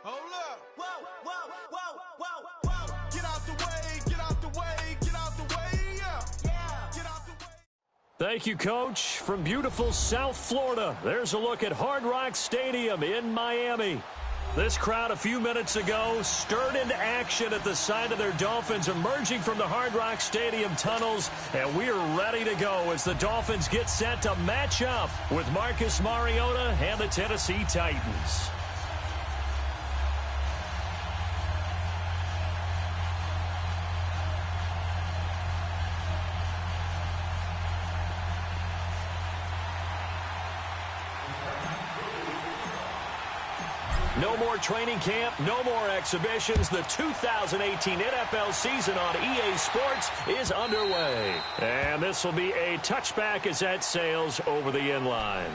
Hold up. Whoa, whoa, whoa, whoa, whoa. Get out the way, get out the way, get out the way, yeah. Get out the way. Thank you, Coach. From beautiful South Florida, there's a look at Hard Rock Stadium in Miami. This crowd a few minutes ago stirred into action at the sight of their Dolphins emerging from the Hard Rock Stadium tunnels, and we are ready to go as the Dolphins get set to match up with Marcus Mariota and the Tennessee Titans. No more training camp, no more exhibitions. The 2018 NFL season on EA Sports is underway. And this will be a touchback as that sails over the end line.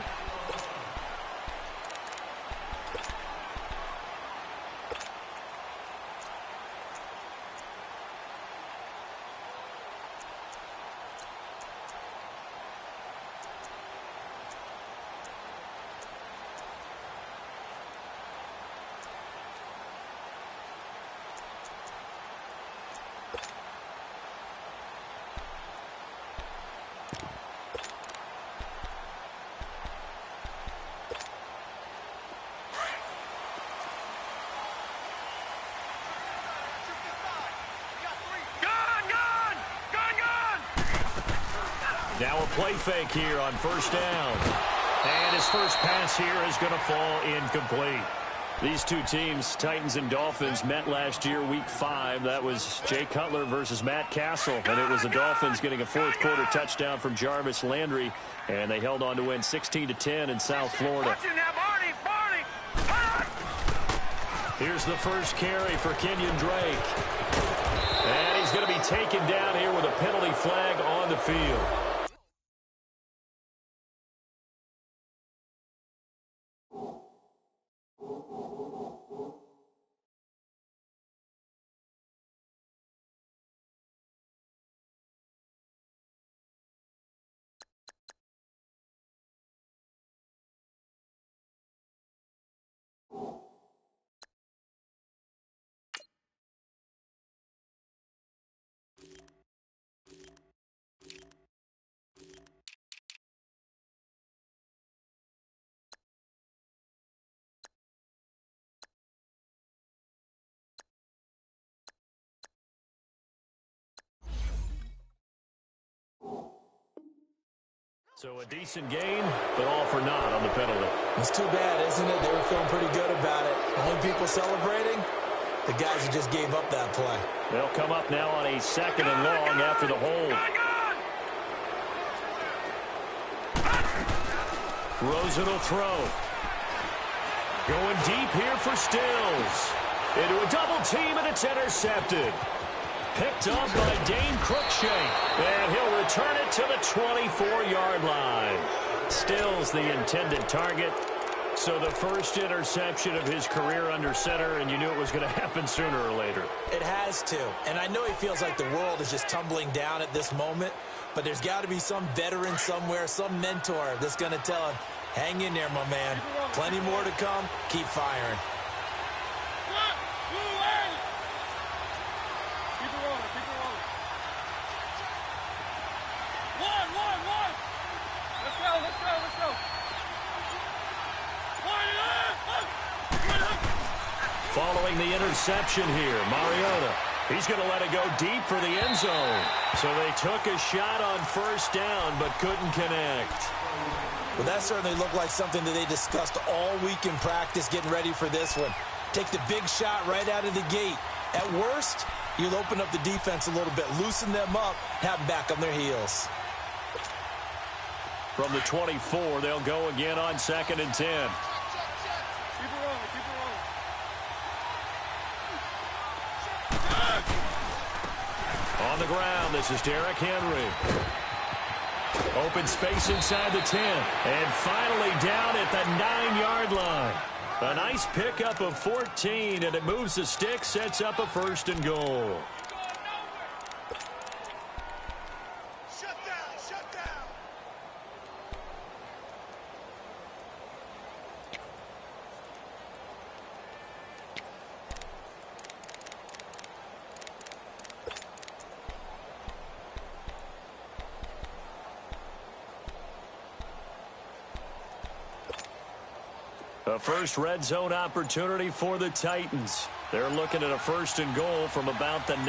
Now a play fake here on first down. And his first pass here is going to fall incomplete. These two teams, Titans and Dolphins, met last year, Week 5. That was Jay Cutler versus Matt Castle. And it was the Dolphins getting a fourth-quarter touchdown from Jarvis Landry. And they held on to win 16-10 in South Florida. Here's the first carry for Kenyon Drake. And he's going to be taken down here with a penalty flag on the field. So a decent gain, but all for naught on the penalty. It's too bad, isn't it? They were feeling pretty good about it. Only people celebrating, the guys who just gave up that play. They'll come up now on a second and long after the hold. Rosen will throw. Going deep here for Stills. Into a double team, and it's intercepted. Picked up by Dane Cruikshank, and he'll return it to the 24-yard line. Stills the intended target. So the first interception of his career under center, and you knew it was going to happen sooner or later. It has to, and I know he feels like the world is just tumbling down at this moment, but there's got to be some veteran somewhere, some mentor that's going to tell him, hang in there, my man. Plenty more to come. Keep firing. Following the interception here, Mariota. He's going to let it go deep for the end zone. So they took a shot on first down, but couldn't connect. Well, that certainly looked like something that they discussed all week in practice getting ready for this one. Take the big shot right out of the gate. At worst, you'll open up the defense a little bit, loosen them up, have them back on their heels. From the 24, they'll go again on 2nd and 10. On the ground, this is Derrick Henry. Open space inside the 10. And finally down at the 9-yard line. A nice pickup of 14, and it moves the stick, sets up a 1st and goal. Shut down. A first red zone opportunity for the Titans. They're looking at a 1st and goal from about the 9.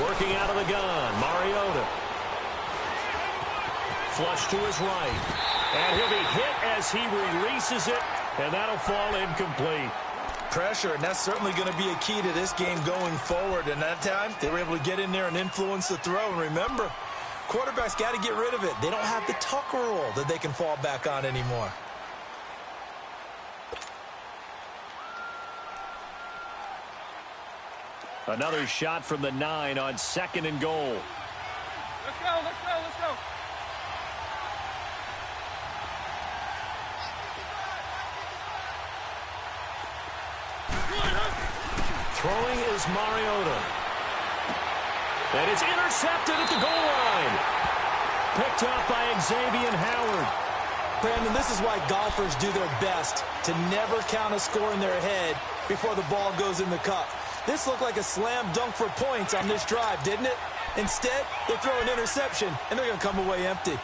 Working out of the gun, Mariota. Flush to his right. And he'll be hit as he releases it, and that'll fall incomplete. Pressure, and that's certainly going to be a key to this game going forward. And that time, they were able to get in there and influence the throw. And remember, quarterbacks got to get rid of it. They don't have the tuck rule that they can fall back on anymore. Another shot from the 9 on 2nd and goal. Let's go, let's go, let's go. Throwing is Mariota. And it's intercepted at the goal line. Picked up by Xavier Howard. Brandon, this is why golfers do their best to never count a score in their head before the ball goes in the cup. This looked like a slam dunk for points on this drive, didn't it? Instead, they throw an interception, and they're going to come away empty.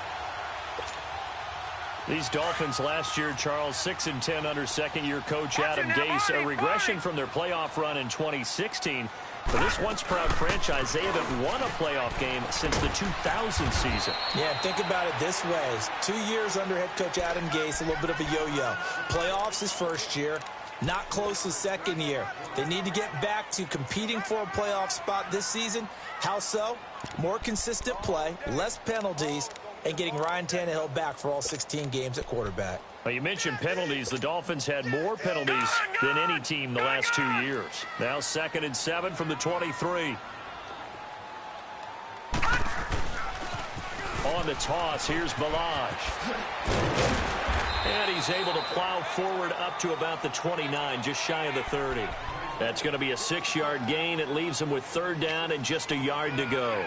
These Dolphins last year, Charles, 6-10 under second-year coach Adam Gase. A regression from their playoff run in 2016. For this once-proud franchise, they haven't won a playoff game since the 2000 season. Yeah, think about it this way. 2 years under head coach Adam Gase, a little bit of a yo-yo. Playoffs his first year. Not close his second year. They need to get back to competing for a playoff spot this season. How so? More consistent play, less penalties, and getting Ryan Tannehill back for all 16 games at quarterback. Well, you mentioned penalties. The Dolphins had more penalties than any team the last 2 years. Now 2nd and 7 from the 23. On the toss, here's Balaj. And he's able to plow forward up to about the 29, just shy of the 30. That's going to be a 6-yard gain. It leaves him with 3rd down and just a yard to go.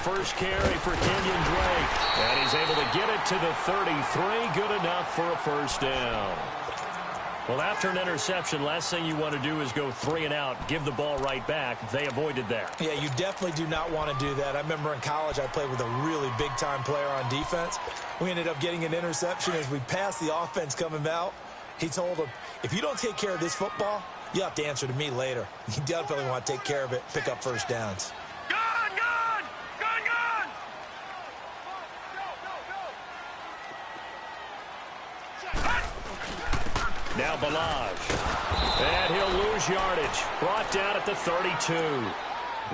First carry for Kenyon Drake. And he's able to get it to the 33. Good enough for a 1st down. Well, after an interception, last thing you want to do is go 3 and out, give the ball right back. They avoided that. Yeah, you definitely do not want to do that. I remember in college I played with a really big-time player on defense. We ended up getting an interception as we passed the offense coming out. He told him, if you don't take care of this football, you have to answer to me later. You definitely want to take care of it, pick up 1st downs. Now Balaj. And he'll lose yardage. Brought down at the 32.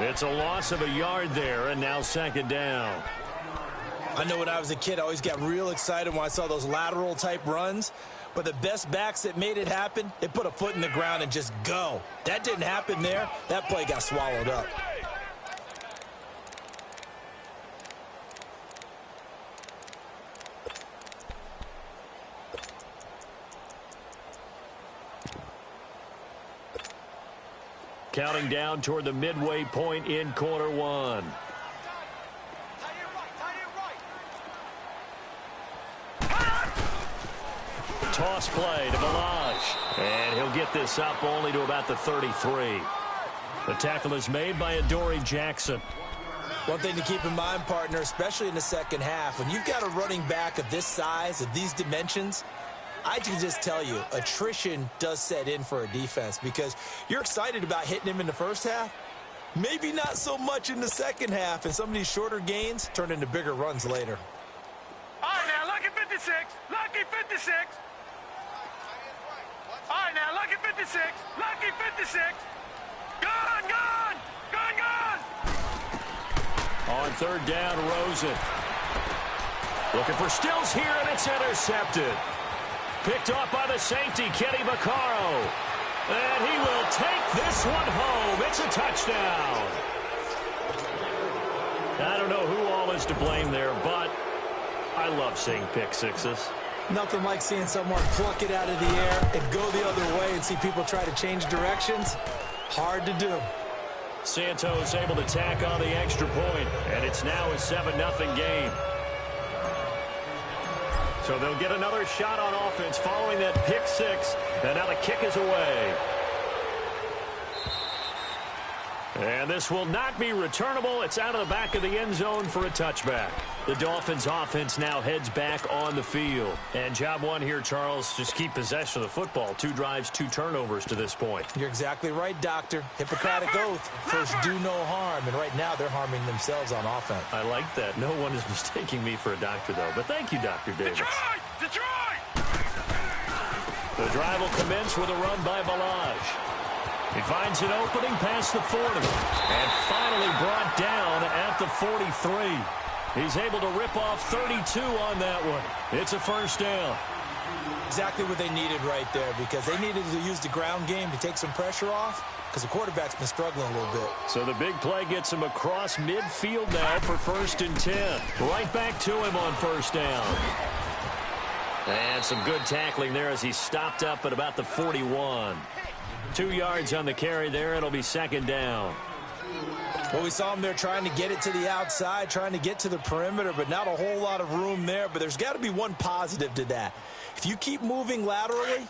It's a loss of a yard there, and now 2nd down. I know when I was a kid, I always got real excited when I saw those lateral-type runs. But the best backs that made it happen, they put a foot in the ground and just go. That didn't happen there. That play got swallowed up. Counting down toward the midway point in quarter 1. Toss play to Balaj. And he'll get this up only to about the 33. The tackle is made by Adoree Jackson. One thing to keep in mind, partner, especially in the second half, when you've got a running back of this size, of these dimensions, I can just tell you, attrition does set in for a defense because you're excited about hitting him in the first half. Maybe not so much in the second half, and some of these shorter gains turn into bigger runs later. All right, now, lucky 56. Lucky 56. All right, now, lucky 56. Lucky 56. Gone, gone. Gone, gone. On 3rd down, Rosen. Looking for Stills here, and it's intercepted. Picked off by the safety, Kenny Vaccaro. And he will take this one home. It's a touchdown. was to blame there, but I love seeing pick sixes. Nothing like seeing someone pluck it out of the air and go the other way and see people try to change directions. Hard to do. Santos able to tack on the extra point, and it's now a 7-0 game. So they'll get another shot on offense following that pick six, and now the kick is away. And this will not be returnable. It's out of the back of the end zone for a touchback. The Dolphins offense now heads back on the field. And job one here, Charles, just keep possession of the football. 2 drives, 2 turnovers to this point. You're exactly right, Doctor. Hippocratic oath. First, do no harm. And right now, they're harming themselves on offense. I like that. No one is mistaking me for a doctor, though. But thank you, Dr. Davis. Detroit! The drive will commence with a run by Balaj. He finds an opening past the 40 and finally brought down at the 43. He's able to rip off 32 on that one. It's a first down. Exactly what they needed right there, because they needed to use the ground game to take some pressure off, because the quarterback's been struggling a little bit. So the big play gets him across midfield now for 1st and 10. Right back to him on first down. And some good tackling there as he stopped up at about the 41. 2 yards on the carry there. It'll be 2nd down. Well, we saw him there trying to get it to the outside, trying to get to the perimeter, but not a whole lot of room there. But there's got to be one positive to that. If you keep moving laterally,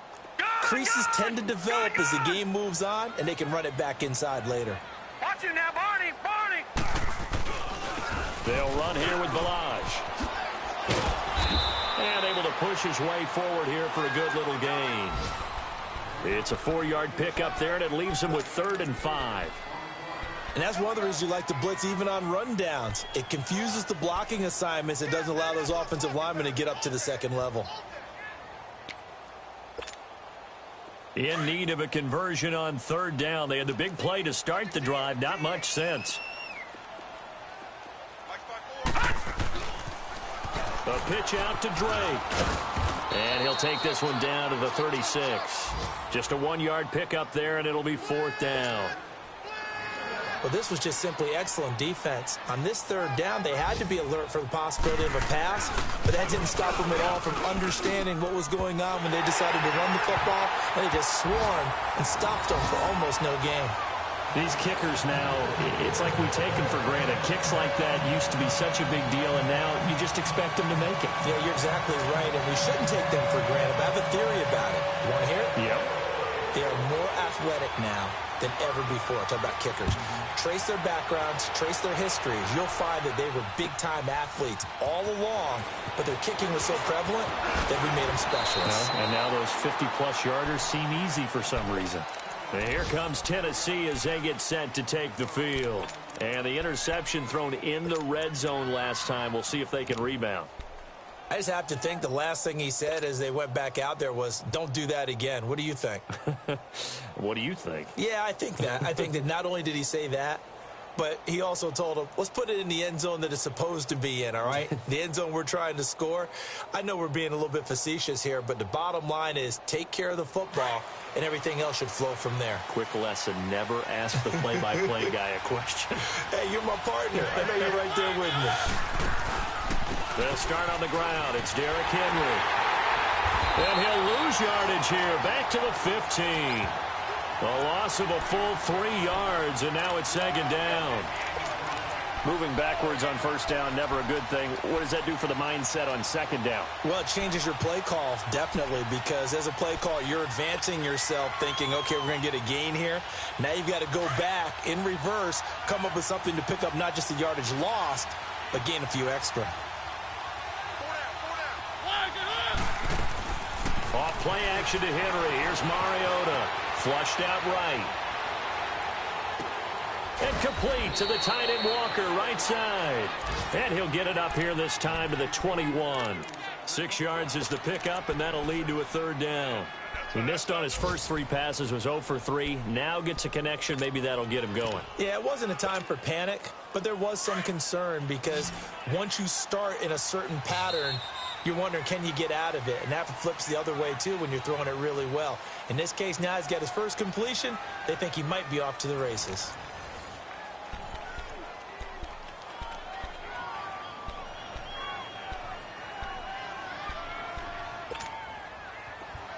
creases tend to develop as the game moves on, and they can run it back inside later. Watch it now, Barney! Barney! They'll run here with Balaj. And able to push his way forward here for a good little gain. It's a 4-yard pickup there, and it leaves him with 3rd and 5. And that's one of the reasons you like to blitz even on rundowns. It confuses the blocking assignments. It doesn't allow those offensive linemen to get up to the second level. In need of a conversion on 3rd down. They had the big play to start the drive. Not much sense. A pitch out to Drake. And he'll take this one down to the 36. Just a 1-yard pickup there, and it'll be 4th down. Well, this was just simply excellent defense. On this 3rd down, they had to be alert for the possibility of a pass, but that didn't stop them at all from understanding what was going on when they decided to run the football, and they just swarmed and stopped them for almost no gain. These kickers now, it's like we take them for granted. Kicks like that used to be such a big deal, and now you just expect them to make it. Yeah, you're exactly right, and we shouldn't take them for granted, but I have a theory about it. You want to hear it? Yep. They are more athletic now than ever before. Talk about kickers. Trace their backgrounds, trace their histories. You'll find that they were big-time athletes all along, but their kicking was so prevalent that we made them specialists. And now those 50-plus yarders seem easy for some reason. And here comes Tennessee as they get set to take the field. And the interception thrown in the red zone last time. We'll see if they can rebound. I just have to think the last thing he said as they went back out there was, don't do that again. What do you think? What do you think? Yeah, I think that. I think that not only did he say that, but he also told him, let's put it in the end zone that it's supposed to be in, all right? The end zone we're trying to score. I know we're being a little bit facetious here, but the bottom line is take care of the football, and everything else should flow from there. Quick lesson, never ask the play-by-play guy a question. Hey, you're my partner. I know you're right there with me. They'll start on the ground. It's Derrick Henry. And he'll lose yardage here. Back to the 15. A loss of a full 3 yards, and now it's 2nd down. Moving backwards on 1st down, never a good thing. What does that do for the mindset on 2nd down? Well, it changes your play call, definitely, because as a play call, you're advancing yourself thinking, okay, we're going to get a gain here. Now you've got to go back in reverse, come up with something to pick up not just the yardage lost, but gain a few extra. Off play action to Henry. Here's Mariota. Flushed out right. And complete to the tight end Walker, right side. And he'll get it up here this time to the 21. 6 yards is the pickup, and that'll lead to a 3rd down. He missed on his first 3 passes, was 0 for 3. Now gets a connection. Maybe that'll get him going. Yeah, it wasn't a time for panic, but there was some concern because once you start in a certain pattern, you're wondering, can you get out of it? And that flips the other way, too, when you're throwing it really well. In this case, now he's got his first completion. They think he might be off to the races.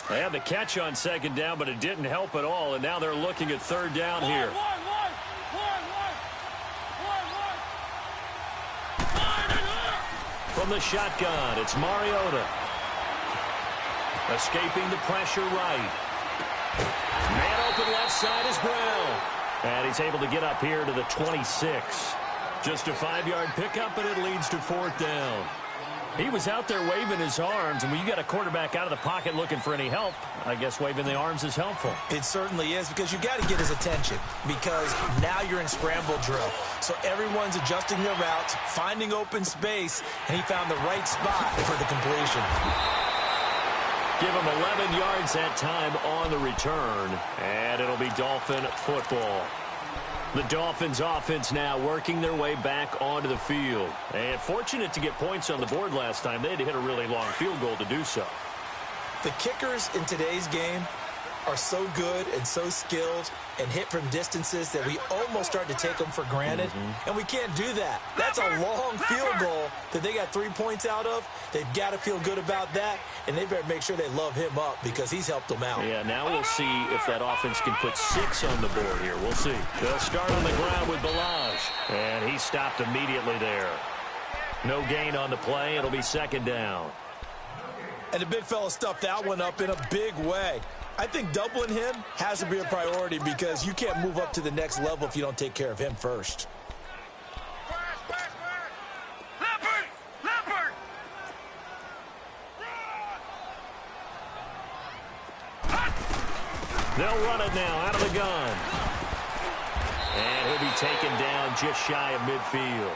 They had the catch on second down, but it didn't help at all, and now they're looking at third down here. From the shotgun, it's Mariota. Escaping the pressure right. Man open left side is Brown. And he's able to get up here to the 26. Just a 5-yard pickup, and it leads to fourth down. He was out there waving his arms, and when you got a quarterback out of the pocket looking for any help, I guess waving the arms is helpful. It certainly is, because you got to get his attention, because now you're in scramble drill. So everyone's adjusting their routes, finding open space, and he found the right spot for the completion. Give him 11 yards that time on the return, and it'll be Dolphin football. The Dolphins offense now working their way back onto the field. And fortunate to get points on the board last time. They had to hit a really long field goal to do so. The kickers in today's game are so good and so skilled and hit from distances that we almost start to take them for granted. And we can't do that. That's a long field goal that they got 3 points out of. They've got to feel good about that, and they better make sure they love him up because he's helped them out. Yeah, now we'll see if that offense can put 6 on the board here. We'll see. They'll start on the ground with Balaj, and he stopped immediately there. No gain on the play. It'll be second down. And the big fella stuffed that one up in a big way. I think doubling him has to be a priority because you can't move up to the next level if you don't take care of him first. They'll run it now out of the gun. And he'll be taken down just shy of midfield.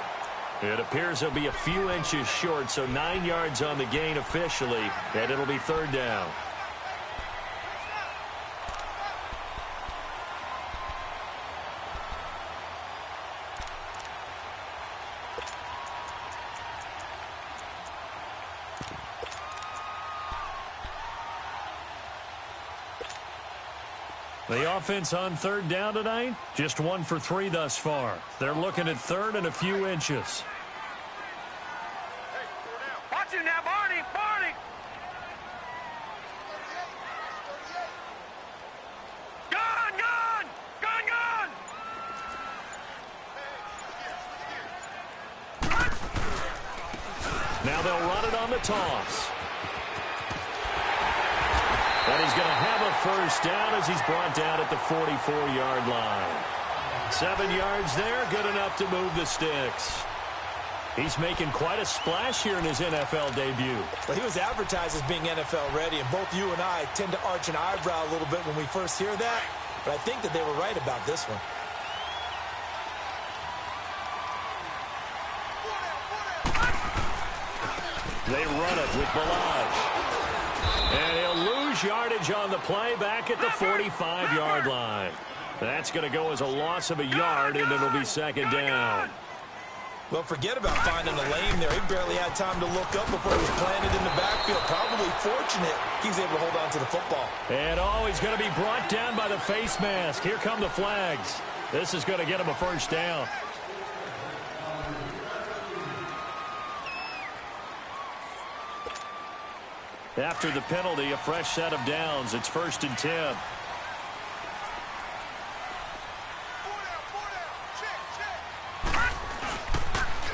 It appears he'll be a few inches short, so 9 yards on the gain officially, and it'll be third down. The offense on third down tonight, just 1 for 3 thus far. They're looking at third and a few inches. Watch him now, Barney! Barney! Gun! Gun! Gun! Gun! Now they'll run it on the toss. And he's going to have a first down as he's brought down at the 44-yard line. 7 yards there, good enough to move the sticks. He's making quite a splash here in his NFL debut. Well, he was advertised as being NFL ready, and both you and I tend to arch an eyebrow a little bit when we first hear that, but I think that they were right about this one. They run it with Balaj. And he'll lose yardage on the play back at the 45-yard line. That's going to go as a loss of a yard, and it'll be second down. Well, forget about finding the lane there. He barely had time to look up before he was planted in the backfield. Probably fortunate he was able to hold on to the football. And, he's going to be brought down by the face mask. Here come the flags. This is going to get him a first down. After the penalty, a fresh set of downs. It's 1st and 10.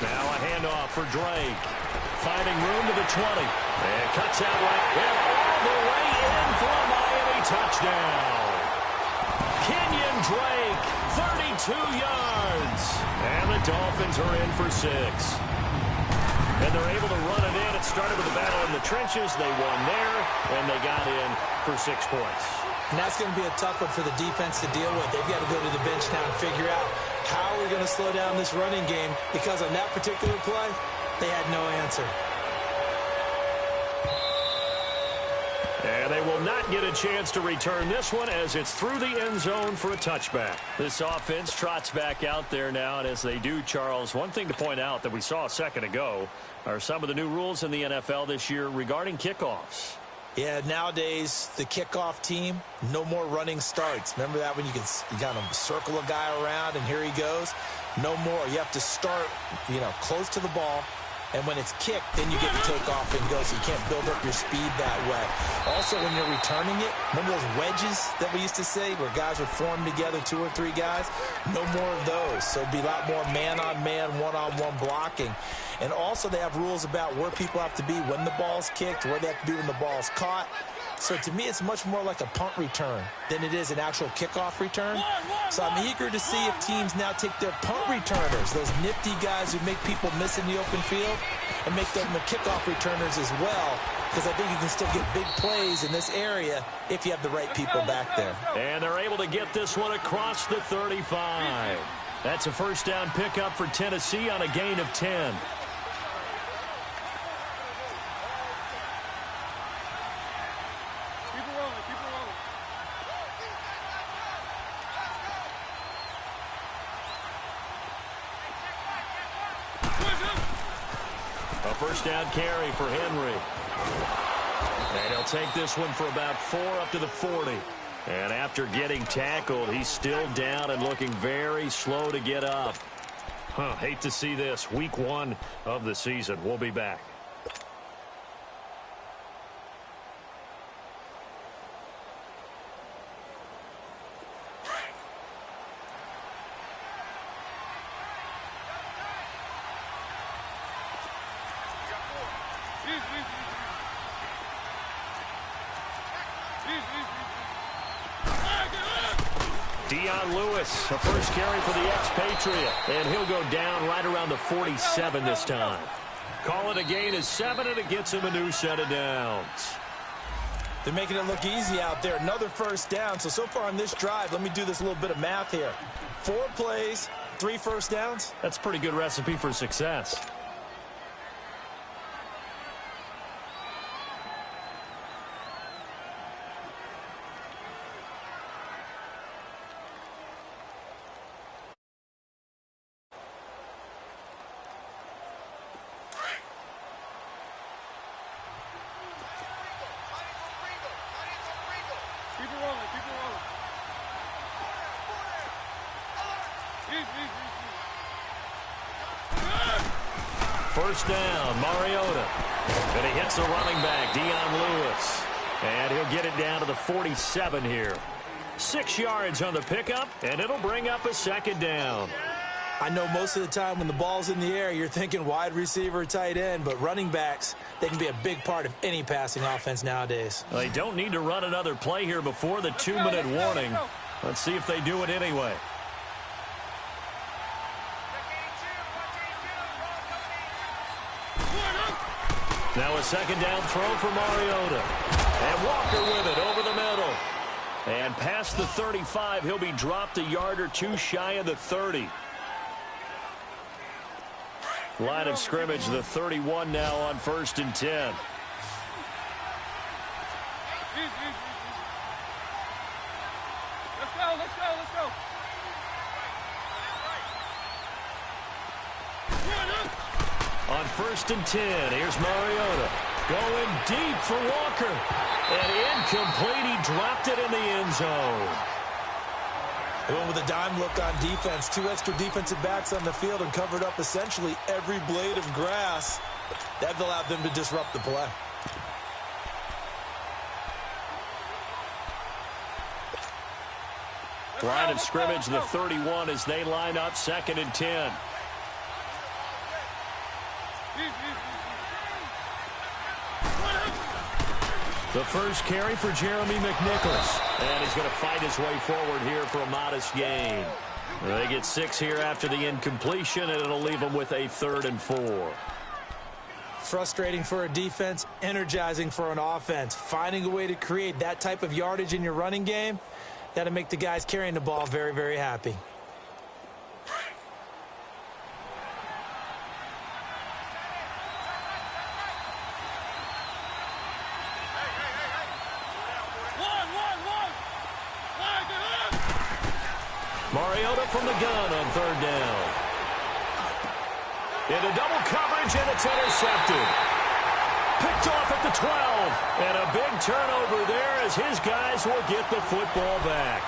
Now a handoff for Drake. Finding room to the 20. And cuts out right. And all the way in for a Miami touchdown. Kenyon Drake, 32 yards. And the Dolphins are in for 6. And they're able to run it in. It started with a battle in the trenches. They won there, and they got in for 6 points. And that's going to be a tough one for the defense to deal with. They've got to go to the bench now and figure out how we're going to slow down this running game, because on that particular play, they had no answer. And they will not get a chance to return this one as it's through the end zone for a touchback. This offense trots back out there now, and as they do, Charles, one thing to point out that we saw a second ago are some of the new rules in the NFL this year regarding kickoffs. Yeah, nowadays, the kickoff team, no more running starts. Remember that when you kind of circle a guy around and here he goes? No more. You have to start, close to the ball, And when it's kicked, then you get to take off and go, so you can't build up your speed that way. Also, when you're returning it, remember those wedges that we used to say where guys would form together, 2 or 3 guys? No more of those. So it'd be a lot more man-on-man, one-on-one blocking. And also, they have rules about where people have to be when the ball's kicked, where they have to be when the ball's caught. So to me, it's much more like a punt return than it is an actual kickoff return. So I'm eager to see if teams now take their punt returners, those nifty guys who make people miss in the open field, and make them the kickoff returners as well, because I think you can still get big plays in this area if you have the right people back there. And they're able to get this one across the 35. That's a first down pickup for Tennessee on a gain of 10. A first down carry for Henry. And he'll take this one for about 4 up to the 40. And after getting tackled, he's still down and looking very slow to get up. Hate to see this. Week 1 of the season. We'll be back. Lewis, a first carry for the expatriate, and he'll go down right around the 47 this time. Call it a gain of 7, and it gets him a new set of downs. They're making it look easy out there. Another first down. So far on this drive, let me do this little bit of math here. 4 plays, 3 first downs. That's a pretty good recipe for success. First down, Mariota. And he hits the running back, Lewis. And he'll get it down to the 47 here. 6 yards on the pickup, and it'll bring up a second down. I know most of the time when the ball's in the air, you're thinking wide receiver, tight end, but running backs, they can be a big part of any passing offense nowadays. Well, they don't need to run another play here before the 2-minute warning. Let's see if they do it anyway. Now a second down throw for Mariota. And Walker with it over the middle. And past the 35, he'll be dropped a yard or 2 shy of the 30. Line of scrimmage, the 31 now on 1st and 10. Let's go. On 1st and 10, here's Mariota. Going deep for Walker. And incomplete, he dropped it in the end zone. They went with a dime look on defense. 2 extra defensive backs on the field and covered up essentially every blade of grass. That allowed them to disrupt the play. Line of scrimmage, the 31, as they line up 2nd and 10. The first carry for Jeremy McNichols. And he's going to fight his way forward here for a modest gain. They get 6 here after the incompletion, and it'll leave them with a 3rd and 4. Frustrating for a defense, energizing for an offense. Finding a way to create that type of yardage in your running game, that'll make the guys carrying the ball very, very happy. Mariota from the gun on 3rd down. Into double coverage, and it's intercepted. Picked off at the 12. And a big turnover there as his guys will get the football back.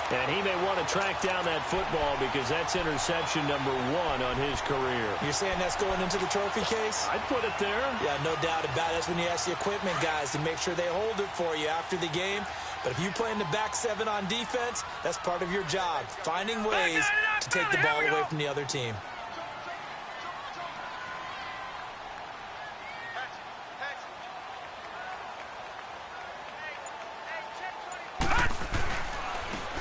And he may want to track down that football because that's interception number 1 on his career. You're saying that's going into the trophy case? I'd put it there. Yeah, no doubt about it. That's when you ask the equipment guys to make sure they hold it for you after the game. But if you play in the back 7 on defense, that's part of your job, finding ways to take the ball away from the other team.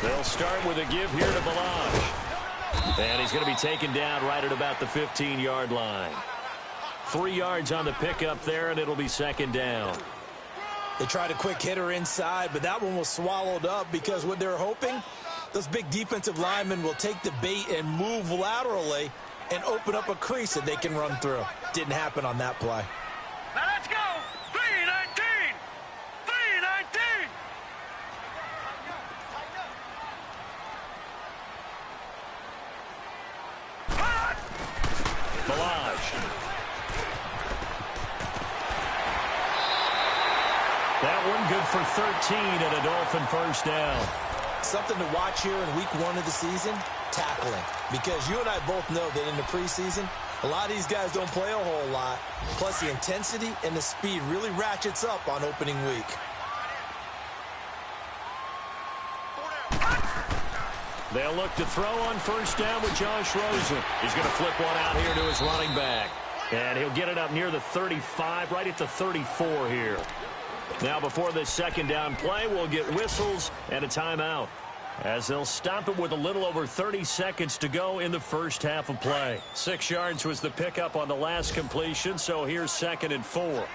They'll start with a give here to Balaj. And he's going to be taken down right at about the 15-yard line. 3 yards on the pickup there, and it'll be second down. They tried a quick hitter inside, but that one was swallowed up because what they're hoping, those big defensive linemen will take the bait and move laterally and open up a crease that they can run through. Didn't happen on that play. Now let's go. 3-19. 3-19. Balaj. That one good for 13 and a Dolphin first down. Something to watch here in week 1 of the season, tackling. Because you and I both know that in the preseason, a lot of these guys don't play a whole lot. Plus the intensity and the speed really ratchets up on opening week. They'll look to throw on first down with Josh Rosen. He's going to flip one out here to his running back. And he'll get it up near the 35, right at the 34 here. Now before this second down play, we'll get whistles and a timeout, as they'll stop it with a little over 30 seconds to go in the first half of play. 6 yards was the pickup on the last completion, so here's 2nd and 4.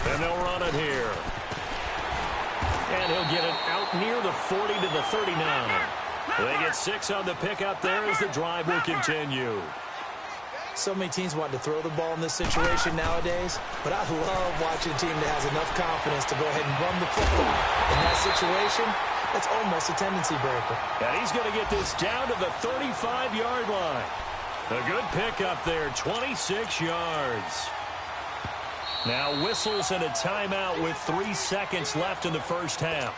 And they'll run it here. And he'll get it out near the 40 to the 39. They get 6 on the pickup there as the drive will continue. So many teams want to throw the ball in this situation nowadays, but I love watching a team that has enough confidence to go ahead and run the football. In that situation, that's almost a tendency breaker. And he's going to get this down to the 35-yard line. A good pickup there, 26 yards. Now whistles and a timeout with 3 seconds left in the first half.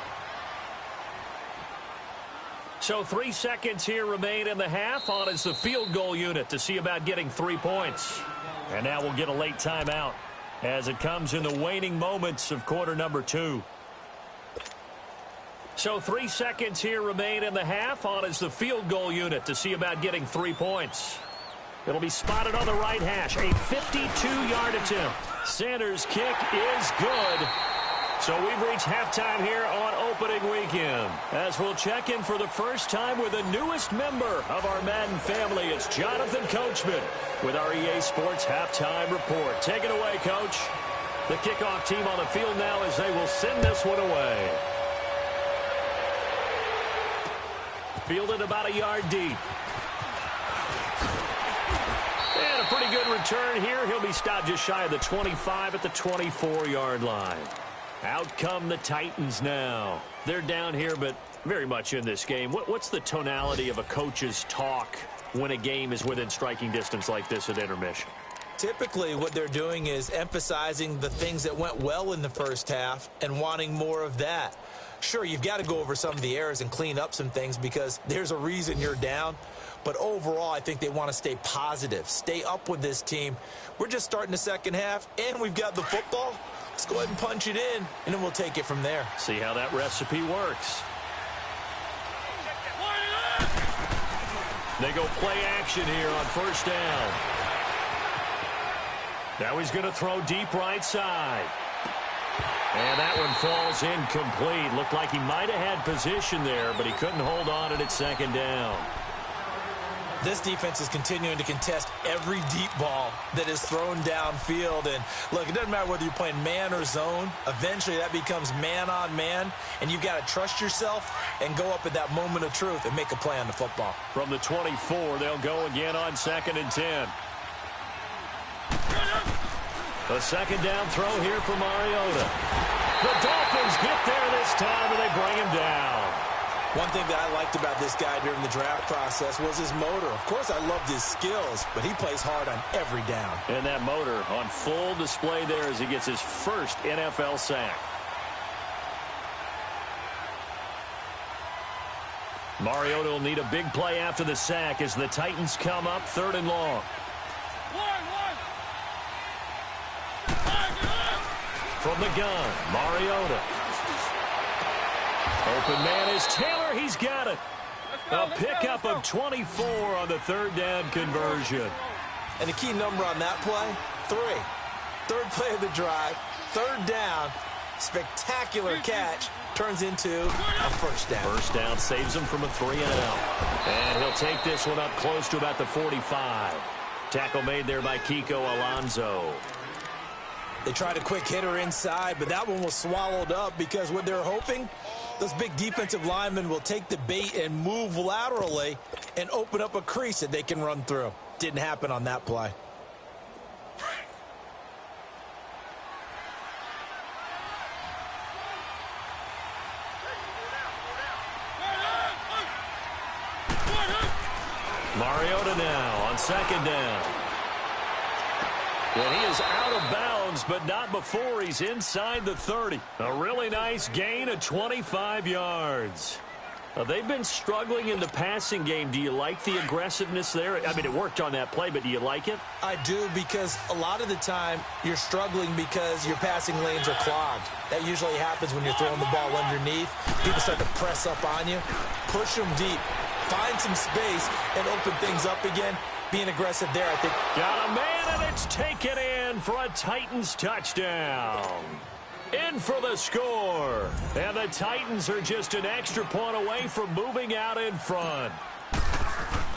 So 3 seconds here remain in the half. On is the field goal unit to see about getting 3 points. And now we'll get a late timeout as it comes in the waning moments of quarter number 2. So 3 seconds here remain in the half. On is the field goal unit to see about getting 3 points. It'll be spotted on the right hash. A 52-yard attempt. Sanders' kick is good. So we've reached halftime here on opening weekend, as we'll check in for the first time with the newest member of our Madden family. It's Jonathan Coachman with our EA Sports Halftime Report. Take it away, Coach. The kickoff team on the field now as they will send this one away. Fielded about a yard deep. And a pretty good return here. He'll be stopped just shy of the 25 at the 24-yard line. Out come the Titans now. They're down here, but very much in this game. What's the tonality of a coach's talk when a game is within striking distance like this at intermission? Typically, what they're doing is emphasizing the things that went well in the first half and wanting more of that. Sure, you've got to go over some of the errors and clean up some things because there's a reason you're down. But overall, I think they want to stay positive, stay up with this team. We're just starting the second half, and we've got the football. Let's go ahead and punch it in, and then we'll take it from there. See how that recipe works. They go play action here on first down. Now he's going to throw deep right side. And that one falls incomplete. Looked like he might have had position there, but he couldn't hold on at second down. This defense is continuing to contest every deep ball that is thrown downfield. And, look, it doesn't matter whether you're playing man or zone. Eventually, that becomes man-on-man, and you've got to trust yourself and go up at that moment of truth and make a play on the football. From the 24, they'll go again on 2nd and 10. A second down throw here for Mariota. The Dolphins get there this time, and they bring him down. One thing that I liked about this guy during the draft process was his motor. Of course, I loved his skills, but he plays hard on every down. And that motor on full display there as he gets his first NFL sack. Mariota will need a big play after the sack as the Titans come up 3rd and long. From the gun, Mariota. Open man is Taylor. He's got it. A pickup of 24 on the 3rd down conversion. And the key number on that play, 3. 3rd play of the drive, 3rd down, spectacular catch, turns into a 1st down. 1st down saves him from a 3-and-out. And he'll take this one up close to about the 45. Tackle made there by Kiko Alonso. They tried a quick hitter inside, but that one was swallowed up because what they're hoping, those big defensive linemen will take the bait and move laterally and open up a crease that they can run through. Didn't happen on that play. Mariota now on 2nd down. And he is out of bounds, but not before he's inside the 30. A really nice gain of 25 yards. They've been struggling in the passing game. Do you like the aggressiveness there? I mean, it worked on that play, but do you like it? I do, because a lot of the time you're struggling because your passing lanes are clogged. That usually happens when you're throwing the ball underneath. People start to press up on you. Push them deep. Find some space and open things up again. Being aggressive there, I think. Got a man, and it's taken in for a Titans touchdown. In for the score. And the Titans are just an extra point away from moving out in front.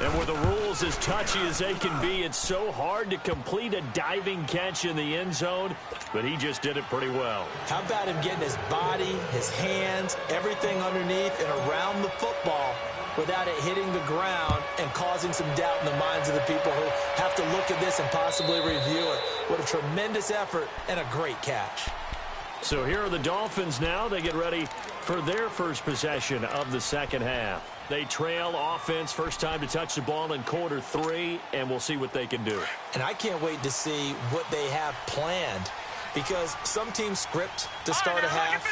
And with the rules as touchy as they can be, it's so hard to complete a diving catch in the end zone, but he just did it pretty well. How about him getting his body, his hands, everything underneath and around the football without it hitting the ground and causing some doubt in the minds of the people who have to look at this and possibly review it. What a tremendous effort and a great catch. So here are the Dolphins now. They get ready for their first possession of the second half. They trail offense, first time to touch the ball in quarter 3, and we'll see what they can do. And I can't wait to see what they have planned, because some teams script to start a half.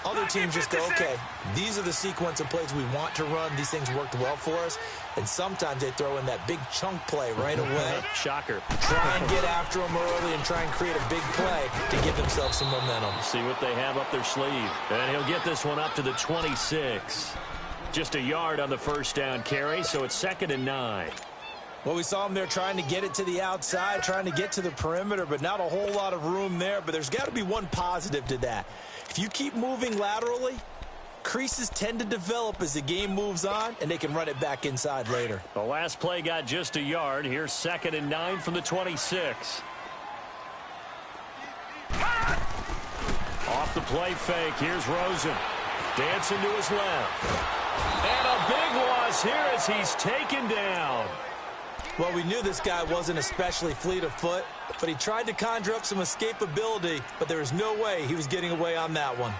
Other teams just go, okay, these are the sequence of plays we want to run. These things worked well for us. And sometimes they throw in that big chunk play right away. Shocker. Try and get after them early and try and create a big play to give themselves some momentum. See what they have up their sleeve. And he'll get this one up to the 26. Just a yard on the first down carry, so it's 2nd and 9. Well, we saw him there trying to get it to the outside, trying to get to the perimeter, but not a whole lot of room there. But there's got to be one positive to that. If you keep moving laterally, creases tend to develop as the game moves on, and they can run it back inside later. The last play got just a yard. Here's 2nd and 9 from the 26. Off the play fake. Here's Rosen. Dancing to his left. And a big loss here as he's taken down. Well, we knew this guy wasn't especially fleet of foot, but he tried to conjure up some escapability, but there was no way he was getting away on that one.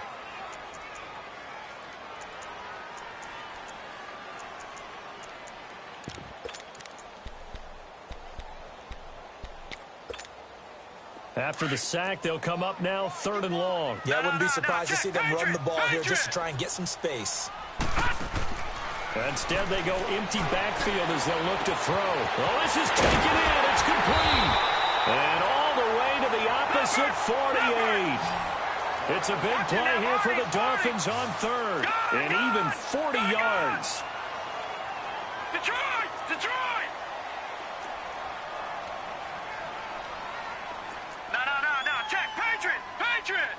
After the sack, they'll come up now 3rd and long. Yeah, I wouldn't be surprised to see them run the ball here just to try and get some space. Instead, they go empty backfield as they'll look to throw. Oh, this is taken in. It's complete. And all the way to the opposite 48. It's a big play here for the Dolphins on 3rd. And even 40 yards. Detroit! Detroit! No. Check. Patriot! Patriot!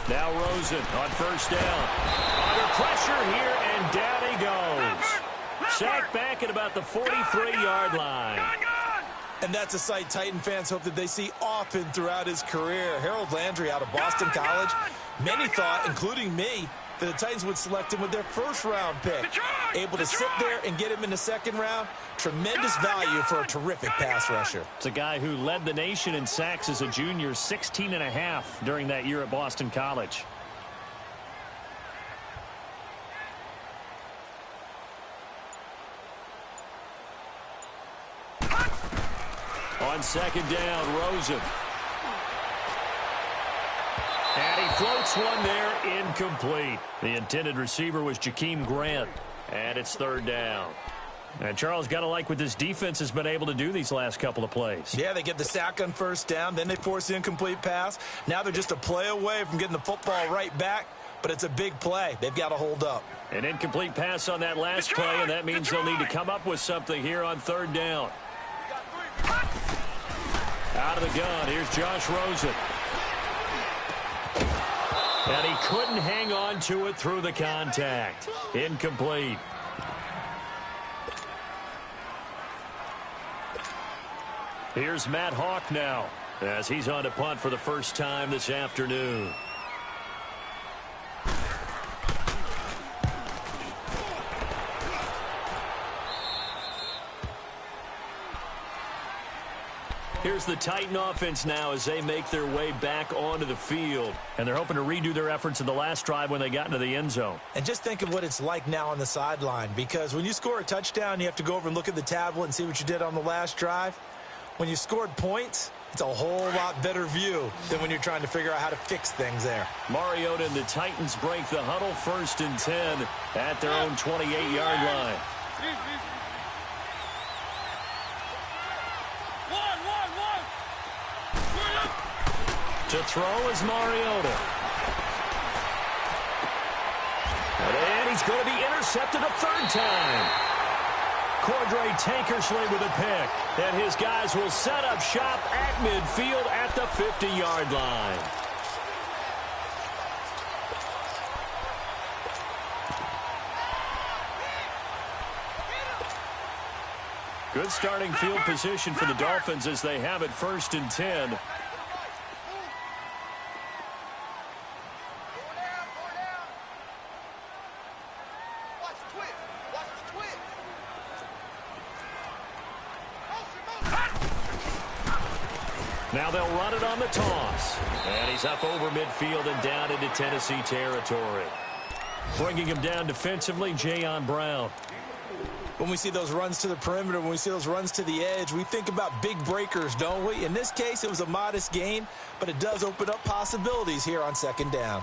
Now Rosen on first down. Under pressure here, and down he goes. Sacked back at about the 43-yard line. And that's a sight Titan fans hope that they see often throughout his career. Harold Landry out of Boston College. Many thought, including me, the Titans would select him with their first-round pick. Able to sit there and get him in the second round. Tremendous value for a terrific pass rusher. It's a guy who led the nation in sacks as a junior, 16.5 during that year at Boston College. On second down, Rosen. And he floats one there, incomplete. The intended receiver was Jakeem Grant. And it's third down. And Charles, got to like what this defense has been able to do these last couple of plays. Yeah, they get the sack on first down, then they force the incomplete pass. Now they're just a play away from getting the football right back, but it's a big play. They've got to hold up. An incomplete pass on that last play, and that means they'll need to come up with something here on third down. Out of the gun, here's Josh Rosen. And he couldn't hang on to it through the contact. Incomplete. Here's Matt Hawk now, as he's on to punt for the first time this afternoon. Here's the Titan offense now as they make their way back onto the field. And they're hoping to redo their efforts in the last drive when they got into the end zone. And just think of what it's like now on the sideline, because when you score a touchdown, you have to go over and look at the tablet and see what you did on the last drive. When you scored points, it's a whole lot better view than when you're trying to figure out how to fix things there. Mariota and the Titans break the huddle, 1st and 10 at their own 28-yard line. To throw is Mariota. And he's going to be intercepted a third time. Cordray Tankersley with a pick. And his guys will set up shop at midfield at the 50-yard line. Good starting field position for the Dolphins as they have it 1st and 10. Now they'll run it on the toss. And he's up over midfield and down into Tennessee territory. Bringing him down defensively, Jayon Brown. When we see those runs to the perimeter, when we see those runs to the edge, we think about big breakers, don't we? In this case, it was a modest gain, but it does open up possibilities here on second down.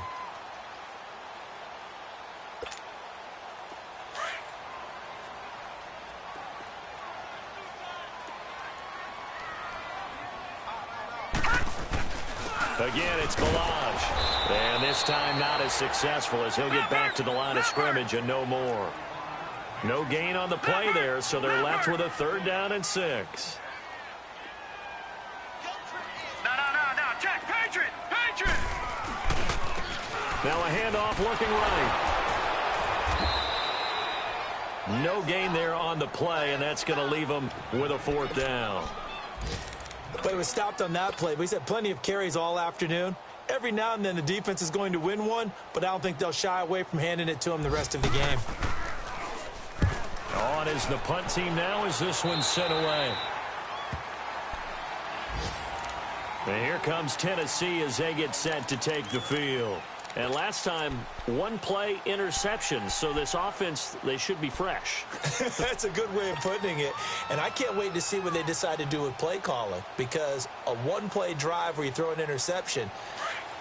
Again, it's Balaj. And this time not as successful as he'll get back to the line of scrimmage and no more. No gain on the play there, so they're left with a 3rd down and 6. No, check, Patriot! Now a handoff looking right. No gain there on the play, and that's going to leave them with a 4th down. But he was stopped on that play. But he's had plenty of carries all afternoon. Every now and then the defense is going to win one, but I don't think they'll shy away from handing it to him the rest of the game. On is the punt team now as this one's sent away. And here comes Tennessee as they get set to take the field. And last time, 1 play interception, so this offense, they should be fresh. That's a good way of putting it. And I can't wait to see what they decide to do with play calling, because a 1-play drive where you throw an interception,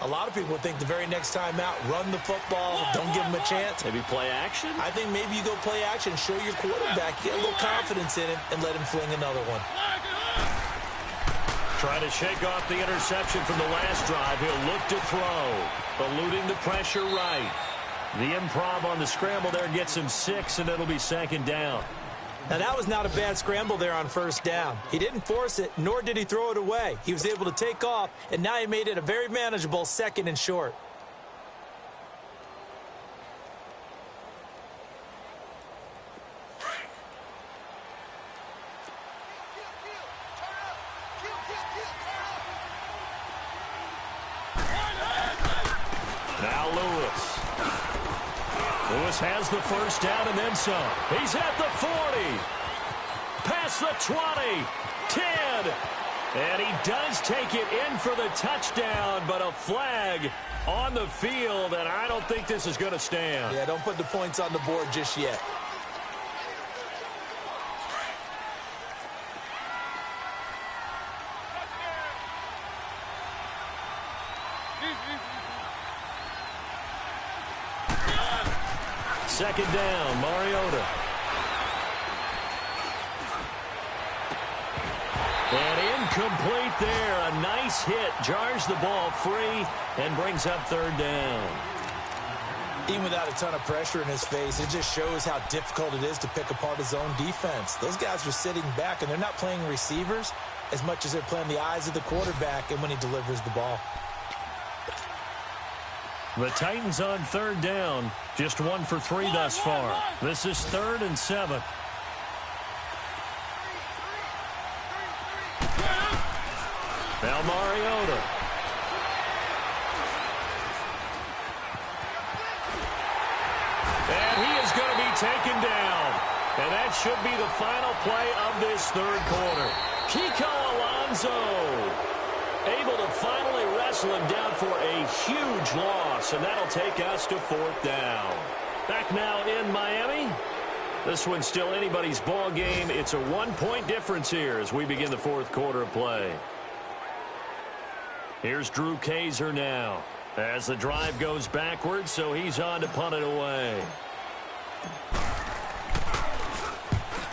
a lot of people would think the very next time out, run the football, don't give them a chance. Maybe play action? I think maybe you go play action, show your quarterback, get a little confidence in him, and let him fling another one. Trying to shake off the interception from the last drive. He'll look to throw, eluding the pressure right. The improv on the scramble there gets him 6, and it'll be 2nd down. Now, that was not a bad scramble there on 1st down. He didn't force it, nor did he throw it away. He was able to take off, and now he made it a very manageable 2nd and short. Now Lewis. Lewis has the first down and then some. He's at the 40. Past the 20. 10. And he does take it in for the touchdown, but a flag on the field, and I don't think this is going to stand. Yeah, don't put the points on the board just yet. Second down, Mariota. And incomplete there. A nice hit. Jars the ball free and brings up third down. Even without a ton of pressure in his face, it just shows how difficult it is to pick apart his own defense. Those guys are sitting back, and they're not playing receivers as much as they're playing the eyes of the quarterback and when he delivers the ball. The Titans on third down. Just 1 for 3 thus far. This is 3rd and 7. Now Mariota. And he is going to be taken down. And that should be the final play of this third quarter. Kiko Alonso able to finally wrestle him down for a huge loss, and that'll take us to 4th down. Back now in Miami. This one's still anybody's ball game. It's a 1-point difference here as we begin the 4th quarter of play. Here's Drew Kaiser now as the drive goes backwards, so he's on to punt it away.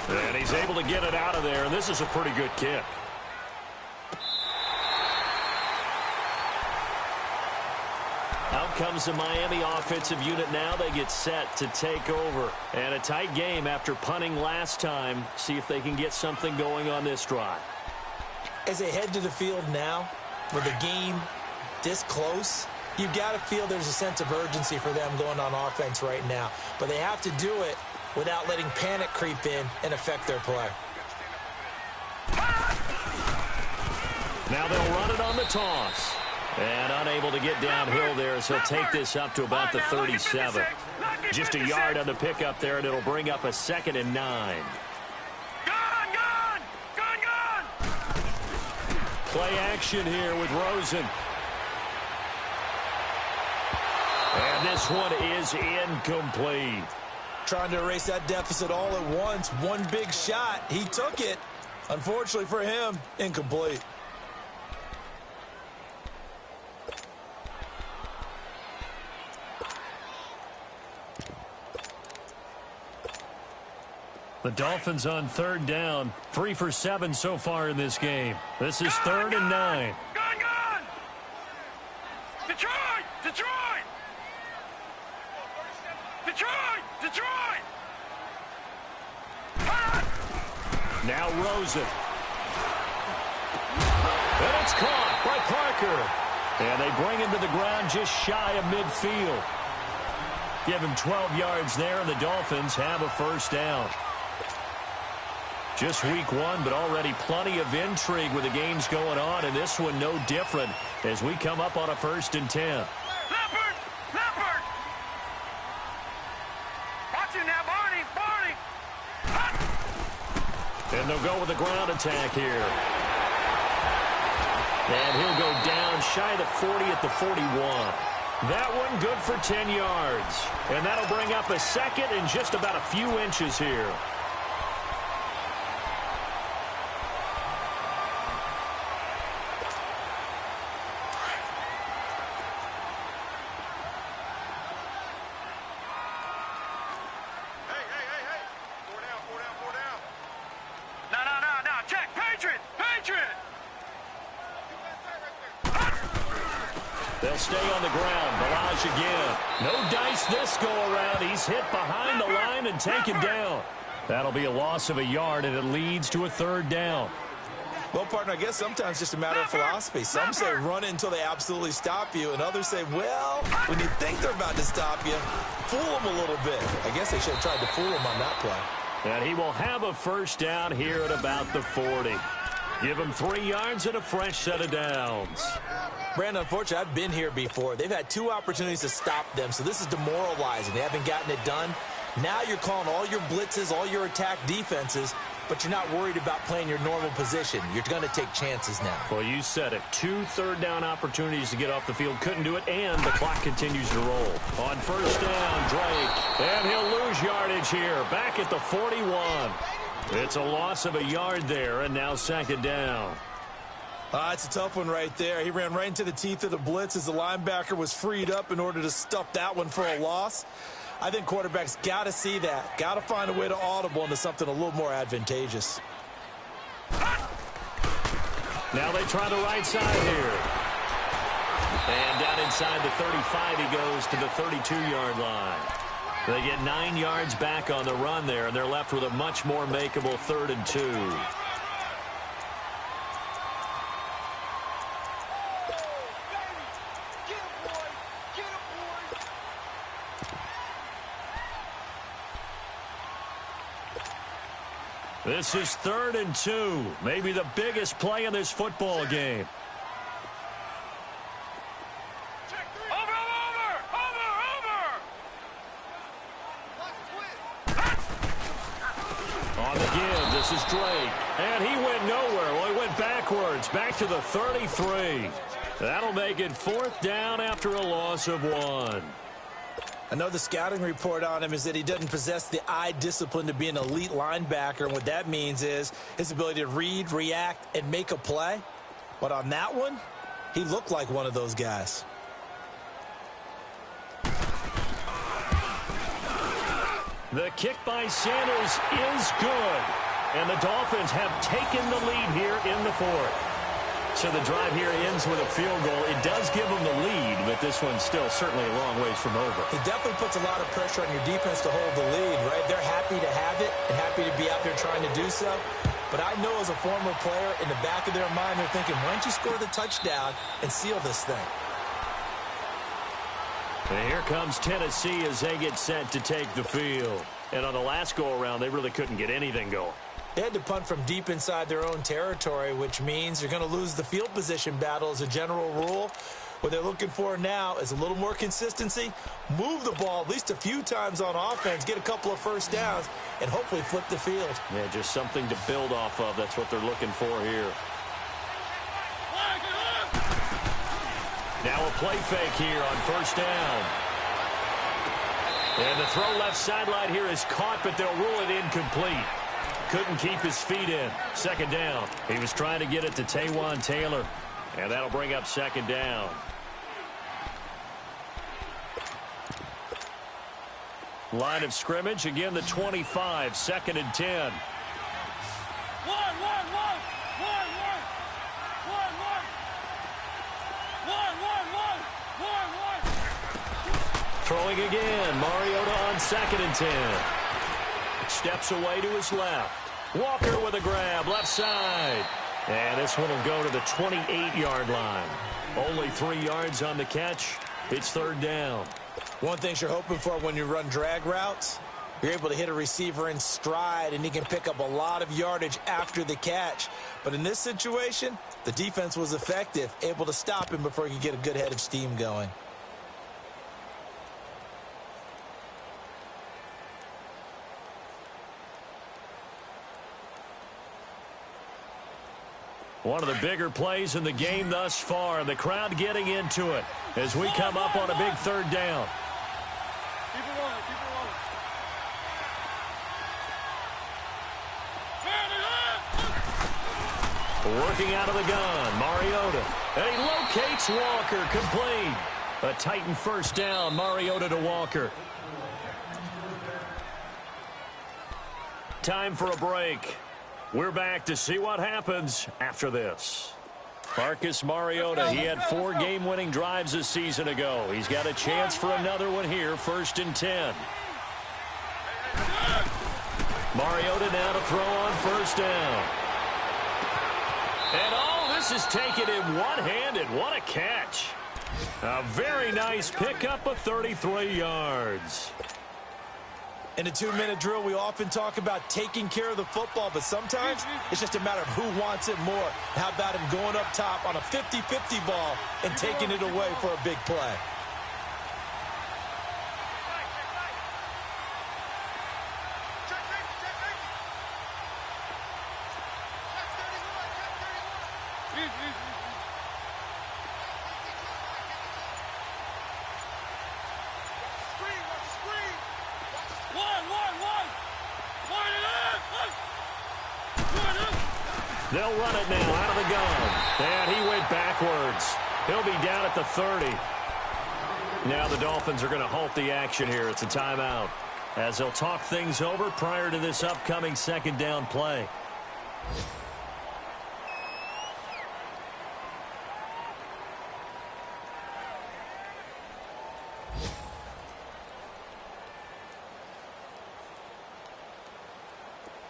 And he's able to get it out of there, and this is a pretty good kick. Out comes the Miami offensive unit now. They get set to take over. And a tight game after punting last time. See if they can get something going on this drive. As they head to the field now, with the game this close, you've got to feel there's a sense of urgency for them going on offense right now. But they have to do it without letting panic creep in and affect their play. Now they'll run it on the toss. And unable to get downhill there, so he'll take this up to about the 37. Just a yard on the pickup there, and it'll bring up a 2nd and 9. Play action here with Rosen. And this one is incomplete. Trying to erase that deficit all at once. One big shot. He took it. Unfortunately for him, incomplete. The Dolphins on third down. 3 for 7 so far in this game. This is 3rd and 9. Gun! Detroit! Now Rosen. And it's caught by Parker. And they bring him to the ground just shy of midfield. Give him 12 yards there, and the Dolphins have a first down. Just week 1, but already plenty of intrigue with the games going on, and this one no different as we come up on a 1st and 10. Leopard! Watch it now, Barney! And they'll go with the ground attack here. And he'll go down shy of the 40 at the 41. That one good for 10 yards. And that'll bring up a 2nd and just about a few inches here. They'll stay on the ground. Barrage again. No dice this go-around. He's hit behind the line and taken down. That'll be a loss of a yard, and it leads to a 3rd down. Well, partner, I guess sometimes it's just a matter of philosophy. Some say run it until they absolutely stop you, and others say, well, when you think they're about to stop you, fool them a little bit. I guess they should have tried to fool them on that play. And he will have a first down here at about the 40. Give him 3 yards and a fresh set of downs. Brandon, unfortunately, I've been here before. They've had 2 opportunities to stop them, so this is demoralizing. They haven't gotten it done. Now you're calling all your blitzes, all your attack defenses, but you're not worried about playing your normal position. You're going to take chances now. Well, you said it. 2 third-down opportunities to get off the field. Couldn't do it, and the clock continues to roll. On first down, Drake. And he'll lose yardage here. Back at the 41. It's a loss of a yard there, and now second down. It's a tough one right there. He ran right into the teeth of the blitz as the linebacker was freed up in order to stuff that one for a loss. I think quarterbacks got to see that. Got to find a way to audible into something a little more advantageous. Now they try the right side here. And down inside the 35 he goes to the 32-yard line. They get 9 yards back on the run there, and they're left with a much more makeable 3rd and 2. This is 3rd and 2. Maybe the biggest play in this football game. On the give, this is Drake. And he went nowhere. Well, he went backwards, back to the 33. That'll make it 4th down after a loss of 1. I know the scouting report on him is that he doesn't possess the eye discipline to be an elite linebacker. And what that means is his ability to read, react, and make a play. But on that one, he looked like one of those guys. The kick by Sanders is good. And the Dolphins have taken the lead here in the 4th. So the drive here ends with a field goal. It does give them the lead, but this one's still certainly a long ways from over. It definitely puts a lot of pressure on your defense to hold the lead, right? They're happy to have it and happy to be out there trying to do so. But I know as a former player, in the back of their mind, they're thinking, why don't you score the touchdown and seal this thing? And here comes Tennessee as they get set to take the field. And on the last go-around, they really couldn't get anything going. They had to punt from deep inside their own territory, which means you're going to lose the field position battle as a general rule. What they're looking for now is a little more consistency, move the ball at least a few times on offense, get a couple of first downs, and hopefully flip the field. Yeah, just something to build off of. That's what they're looking for here. Now a play fake here on first down. And the throw left sideline here is caught, but they'll rule it incomplete. Couldn't keep his feet in. Second down. He was trying to get it to Taywan Taylor. And that'll bring up second down. Line of scrimmage. Again, the 25. 2nd and 10. Throwing again. Mariota on 2nd and 10. Steps away to his left. Walker with a grab, left side. And this one will go to the 28-yard line. Only 3 yards on the catch. It's 3rd down. One thing you're hoping for when you run drag routes, you're able to hit a receiver in stride, and he can pick up a lot of yardage after the catch. But in this situation, the defense was effective, able to stop him before he could get a good head of steam going. One of the bigger plays in the game thus far, and the crowd getting into it as we come up on a big 3rd down. Keep it rolling, keep it rolling. Working out of the gun, Mariota. And he locates Walker, complete. A Titan first down, Mariota to Walker. Time for a break. We're back to see what happens after this. Marcus Mariota, he had 4 game-winning drives a season ago. He's got a chance for another one here, 1st and 10. Mariota now to throw on first down. And oh, this is taken in one-handed. What a catch. A very nice pickup of 33 yards. In a 2-minute drill, we often talk about taking care of the football, but sometimes it's just a matter of who wants it more. How about him going up top on a 50-50 ball and taking it away for a big play? They'll run it now out of the gun. And he went backwards. He'll be down at the 30. Now the Dolphins are going to halt the action here. It's a timeout as they'll talk things over prior to this upcoming second down play.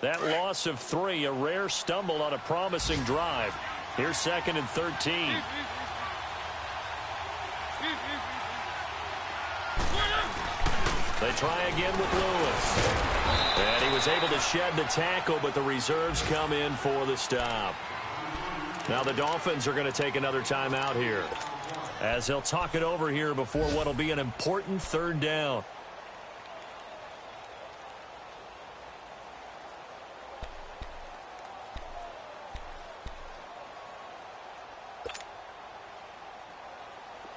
That loss of 3, a rare stumble on a promising drive. Here's 2nd and 13. They try again with Lewis. And he was able to shed the tackle, but the reserves come in for the stop. Now the Dolphins are going to take another timeout here as they'll talk it over here before what will be an important 3rd down.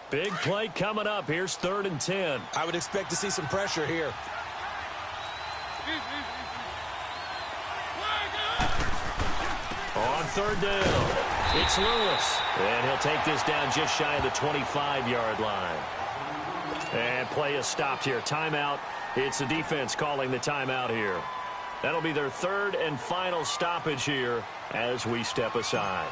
Big play coming up. Here's 3rd and 10. I would expect to see some pressure here. On 3rd down, it's Lewis. And he'll take this down just shy of the 25-yard line. And play is stopped here. Timeout. It's the defense calling the timeout here. That'll be their 3rd and final stoppage here as we step aside.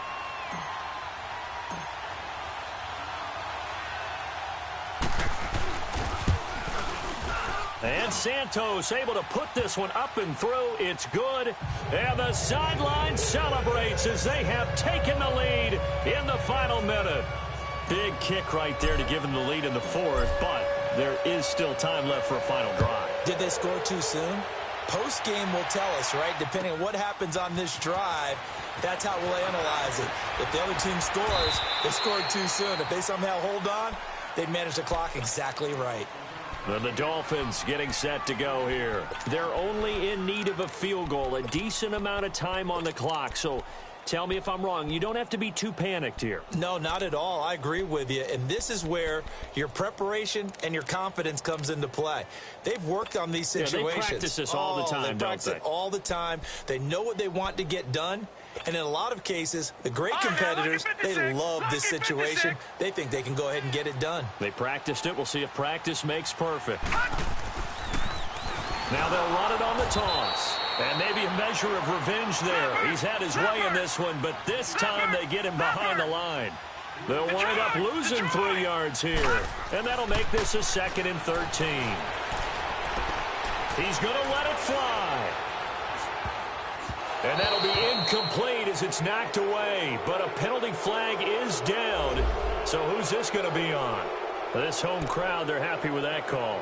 And Santos able to put this one up and through. It's good. And the sideline celebrates as they have taken the lead in the final minute. Big kick right there to give them the lead in the 4th, but there is still time left for a final drive. Did they score too soon? Post-game will tell us, right? Depending on what happens on this drive, that's how we'll analyze it. If the other team scores, they scored too soon. If they somehow hold on, they manage the clock exactly right. And the Dolphins getting set to go here. They're only in need of a field goal, a decent amount of time on the clock. So tell me if I'm wrong. You don't have to be too panicked here. No, not at all. I agree with you. And this is where your preparation and your confidence comes into play. They've worked on these situations. Yeah, they practice this all the time, they practice it all the time. They know what they want to get done. And in a lot of cases, the great competitors, they love this situation. They think they can go ahead and get it done. They practiced it. We'll see if practice makes perfect. Now they'll run it on the toss. And maybe a measure of revenge there. He's had his way in this one, but this time they get him behind the line. They'll wind up losing 3 yards here. And that'll make this a 2nd and 13. He's going to let it fly. And that'll be incomplete as it's knocked away. But a penalty flag is down. So who's this going to be on? This home crowd, they're happy with that call.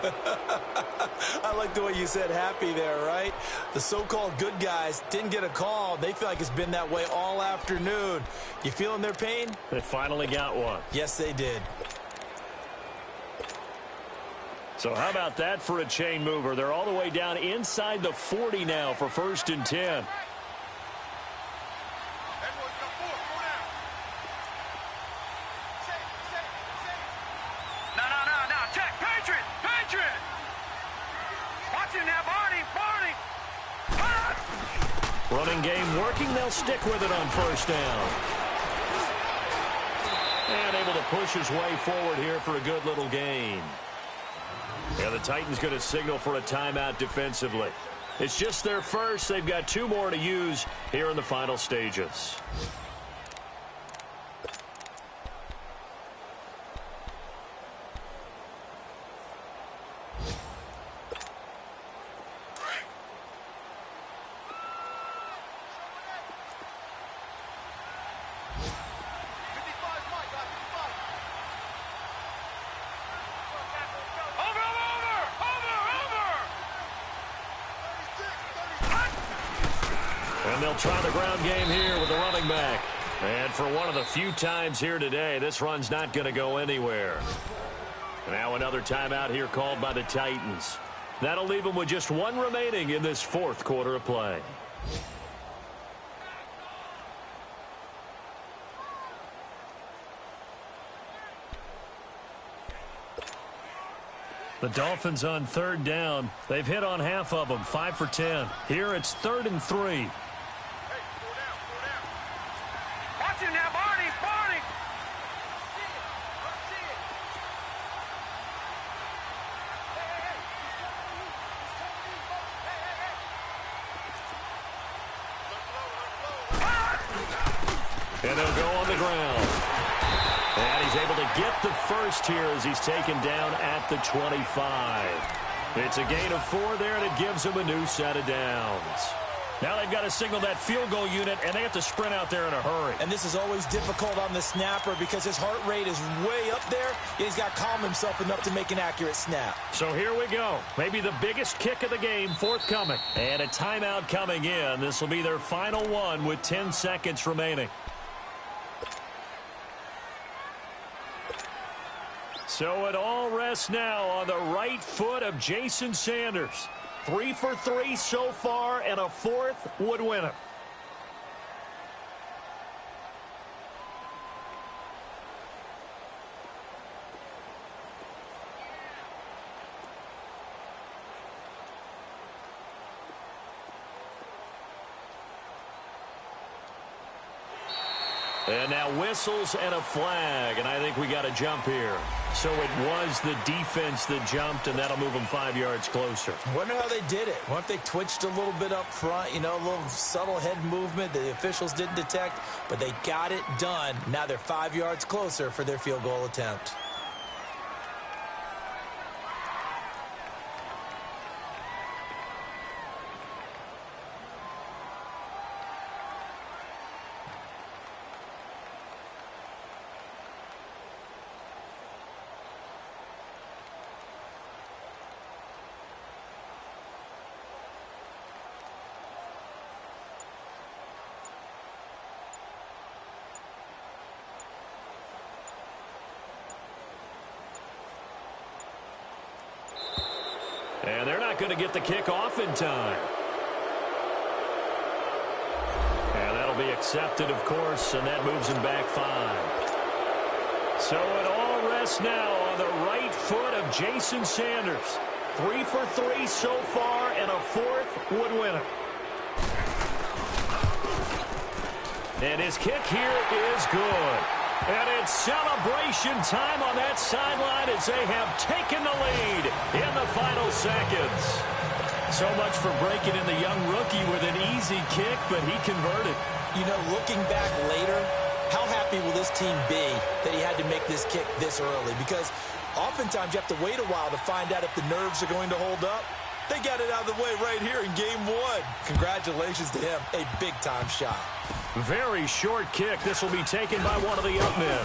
I like the way you said happy there, right? The so-called good guys didn't get a call. They feel like it's been that way all afternoon. You feeling their pain? They finally got one. Yes, they did. So how about that for a chain mover? They're all the way down inside the 40 now for 1st and 10. Running game working. They'll stick with it on 1st down. And able to push his way forward here for a good little gain. And the Titans going to signal for a timeout defensively. It's just their first. They've got 2 more to use here in the final stages. And they'll try the ground game here with the running back. And for one of the few times here today, this run's not going to go anywhere. Now another timeout here called by the Titans. That'll leave them with just one remaining in this fourth quarter of play. The Dolphins on third down. They've hit on half of them, 5 for 10. Here it's 3rd and 3. Hey, slow down. Watch him now, Barney. And they'll go on the ground. And he's able to get the first here as he's taken down at the 25. It's a gain of 4 there, and it gives him a new set of downs. Now they've got to signal that field goal unit, and they have to sprint out there in a hurry. And this is always difficult on the snapper because his heart rate is way up there. He's got to calm himself enough to make an accurate snap. So here we go. Maybe the biggest kick of the game forthcoming. And a timeout coming in. This will be their final one with 10 seconds remaining. So it all rests now on the right foot of Jason Sanders. 3 for 3 so far, and a 4th would win it. And now whistles and a flag, and I think we got a jump here. So it was the defense that jumped, and that'll move them 5 yards closer. I wonder how they did it. What if they twitched a little bit up front, you know, a little subtle head movement that the officials didn't detect, but they got it done. Now they're 5 yards closer for their field goal attempt. And they're not going to get the kick off in time. And that'll be accepted, of course, and that moves him back 5. So it all rests now on the right foot of Jason Sanders. 3 for 3 so far, and a 4th would win it. And his kick here is good. And it's celebration time on that sideline as they have taken the lead in the final seconds. So much for breaking in the young rookie with an easy kick, but he converted. You know, looking back later, how happy will this team be that he had to make this kick this early? Because oftentimes you have to wait a while to find out if the nerves are going to hold up. They got it out of the way right here in game 1. Congratulations to him. A big-time shot. Very short kick. This will be taken by one of the up men.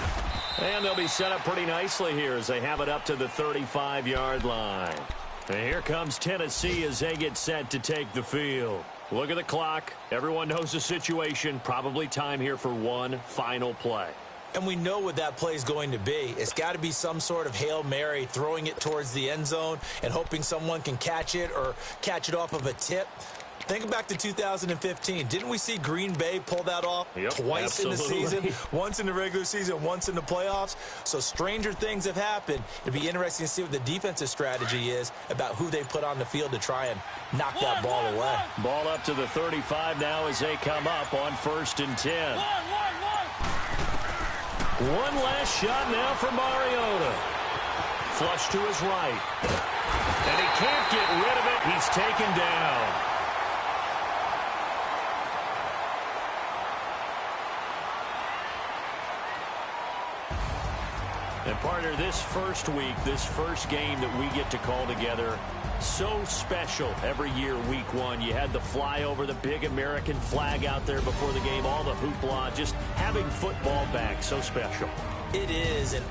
And they'll be set up pretty nicely here as they have it up to the 35-yard line. And here comes Tennessee as they get set to take the field. Look at the clock. Everyone knows the situation. Probably time here for one final play. And we know what that play is going to be. It's got to be some sort of Hail Mary, throwing it towards the end zone and hoping someone can catch it or catch it off of a tip. Think back to 2015. Didn't we see Green Bay pull that off twice in the season? Once in the regular season, once in the playoffs. So stranger things have happened. It'd be interesting to see what the defensive strategy is about who they put on the field to try and knock that ball away. Ball up to the 35 now as they come up on 1st and 10. One last shot now for Mariota. Flush to his right. And he can't get rid of it. He's taken down. And partner, this first week, this first game that we get to call together, so special every year, week 1. You had the flyover, the big American flag out there before the game, all the hoopla, just having football back, so special. It is. And